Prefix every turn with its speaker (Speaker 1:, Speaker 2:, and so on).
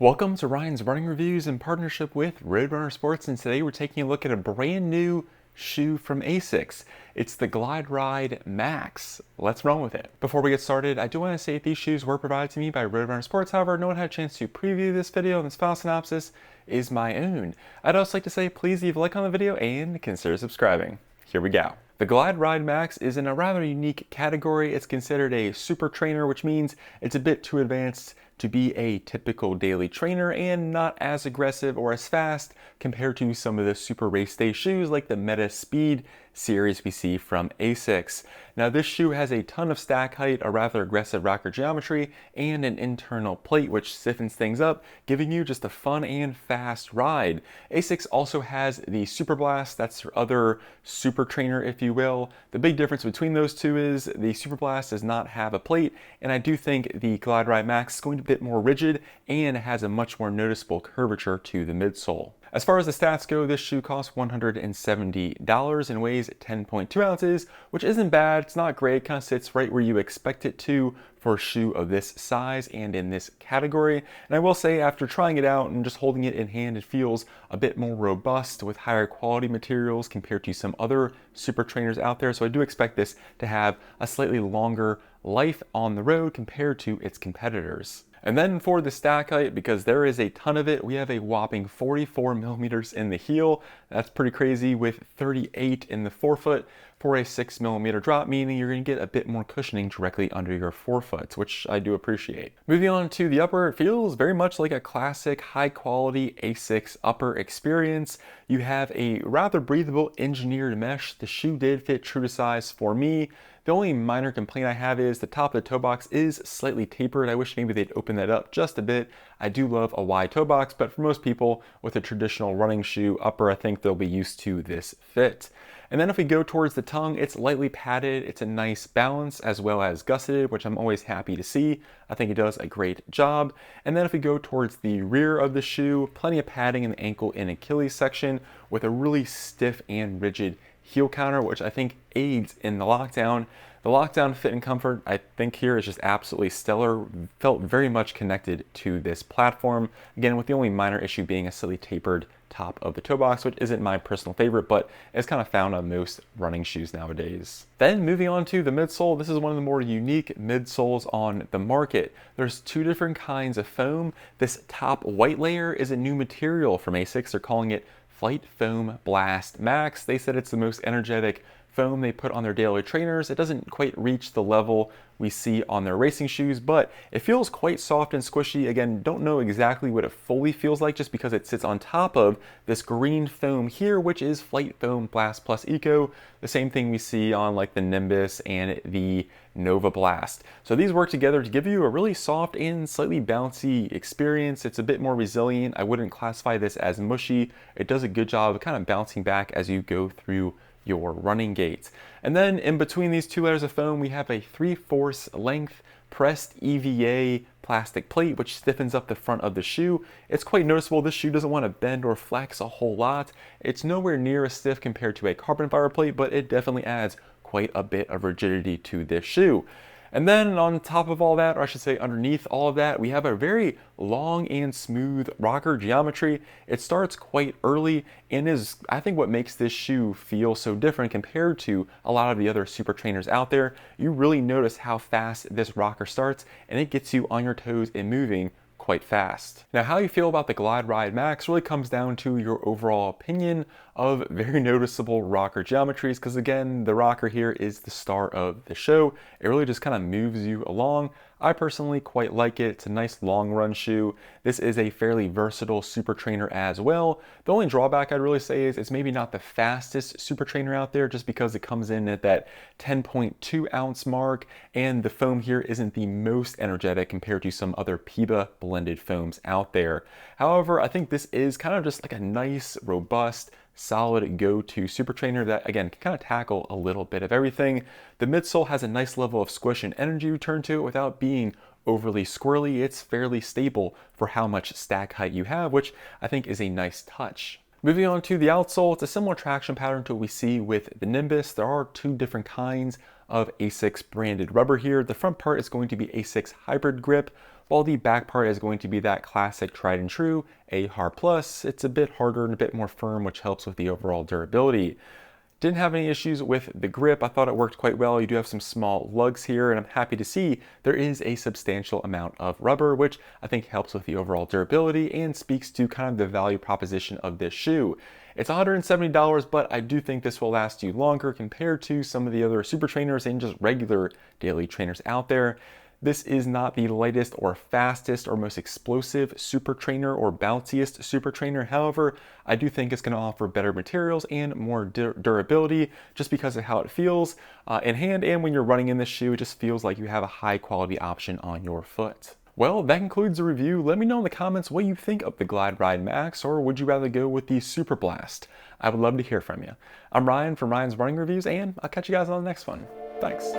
Speaker 1: Welcome to Ryan's Running Reviews in partnership with Roadrunner Sports, and today we're taking a look at a brand new shoe from ASICS. It's the Glideride Max. Let's run with it. Before we get started, I do want to say that these shoes were provided to me by Roadrunner Sports. However, no one had a chance to preview this video, and this file synopsis is my own. I'd also like to say please leave a like on the video and consider subscribing. Here we go. The Glideride Max is in a rather unique category. It's considered a super trainer, which means it's a bit too advanced to be a typical daily trainer and not as aggressive or as fast compared to some of the super race day shoes like the Meta Speed series we see from ASICS. Now this shoe has a ton of stack height, a rather aggressive rocker geometry, and an internal plate which stiffens things up, giving you just a fun and fast ride. ASICS also has the Super Blast, that's their other super trainer if you will. The big difference between those two is the Super Blast does not have a plate, and I do think the Glideride Max is going to be a bit more rigid and has a much more noticeable curvature to the midsole. As far as the stats go, this shoe costs $170 and weighs 10.2 ounces, which isn't bad. It's not great, it kind of sits right where you expect it to for a shoe of this size and in this category. And I will say, after trying it out and just holding it in hand, it feels a bit more robust with higher quality materials compared to some other super trainers out there. So I do expect this to have a slightly longer life on the road compared to its competitors. And then for the stack height, because there is a ton of it, we have a whopping 44 millimeters in the heel. That's pretty crazy, with 38 in the forefoot for a 6 millimeter drop, meaning you're going to get a bit more cushioning directly under your forefoot, which I do appreciate. Moving on to the upper, it feels very much like a classic high quality ASICS upper experience. You have a rather breathable engineered mesh. The shoe did fit true to size for me. The only minor complaint I have is the top of the toe box is slightly tapered. I wish maybe they'd open that up just a bit. I do love a wide toe box, but for most people with a traditional running shoe upper, I think they'll be used to this fit. And then if we go towards the tongue, it's lightly padded. It's a nice balance as well as gusseted, which I'm always happy to see. I think it does a great job. And then if we go towards the rear of the shoe, plenty of padding in the ankle and Achilles section with a really stiff and rigid heel counter, which I think aids in the lockdown. The lockdown fit and comfort, I think here is just absolutely stellar. Felt very much connected to this platform. Again, with the only minor issue being a slightly tapered top of the toe box, which isn't my personal favorite, but it's kind of found on most running shoes nowadays. Then moving on to the midsole, this is one of the more unique midsoles on the market. There's two different kinds of foam. This top white layer is a new material from ASICS. They're calling it Flight Foam Blast Max. They said it's the most energetic foam they put on their daily trainers. It doesn't quite reach the level we see on their racing shoes, but it feels quite soft and squishy. Again, don't know exactly what it fully feels like just because it sits on top of this green foam here, which is Flight Foam Blast Plus Eco, the same thing we see on like the Nimbus and the Nova Blast. So these work together to give you a really soft and slightly bouncy experience. It's a bit more resilient. I wouldn't classify this as mushy. It does a good job of kind of bouncing back as you go through your running gates. And then in between these two layers of foam, we have a 3/4 length pressed EVA plastic plate, which stiffens up the front of the shoe. It's quite noticeable. This shoe doesn't want to bend or flex a whole lot. It's nowhere near as stiff compared to a carbon fiber plate, but it definitely adds quite a bit of rigidity to this shoe. And then on top of all that, or I should say underneath all of that, we have a very long and smooth rocker geometry. It starts quite early and is, I think, what makes this shoe feel so different compared to a lot of the other super trainers out there. You really notice how fast this rocker starts, and it gets you on your toes and moving quite fast. Now, how you feel about the Glideride Max really comes down to your overall opinion of very noticeable rocker geometries, because again, the rocker here is the star of the show. It really just kind of moves you along. I personally quite like it. It's a nice long run shoe. This is a fairly versatile super trainer as well. The only drawback I'd really say is it's maybe not the fastest super trainer out there, just because it comes in at that 10.2 ounce mark, and the foam here isn't the most energetic compared to some other PIBA blended foams out there. However, I think this is kind of just like a nice, robust, solid go-to super trainer that, again, can kind of tackle a little bit of everything. The midsole has a nice level of squish and energy return to it without being overly squirrely. It's fairly stable for how much stack height you have, which I think is a nice touch. Moving on to the outsole, it's a similar traction pattern to what we see with the Nimbus. There are two different kinds of ASICS branded rubber here. The front part is going to be ASICS Hybrid Grip, while the back part is going to be that classic tried and true AHR Plus. It's a bit harder and a bit more firm, which helps with the overall durability. Didn't have any issues with the grip. I thought it worked quite well. You do have some small lugs here, and I'm happy to see there is a substantial amount of rubber, which I think helps with the overall durability and speaks to kind of the value proposition of this shoe. It's $170, but I do think this will last you longer compared to some of the other super trainers and just regular daily trainers out there. This is not the lightest or fastest or most explosive super trainer or bounciest super trainer. However, I do think it's going to offer better materials and more durability just because of how it feels in hand, and when you're running in this shoe, it just feels like you have a high quality option on your foot. Well, that concludes the review. Let me know in the comments what you think of the Glideride Max, or would you rather go with the Super Blast? I would love to hear from you. I'm Ryan from Ryan's Running Reviews, and I'll catch you guys on the next one. Thanks.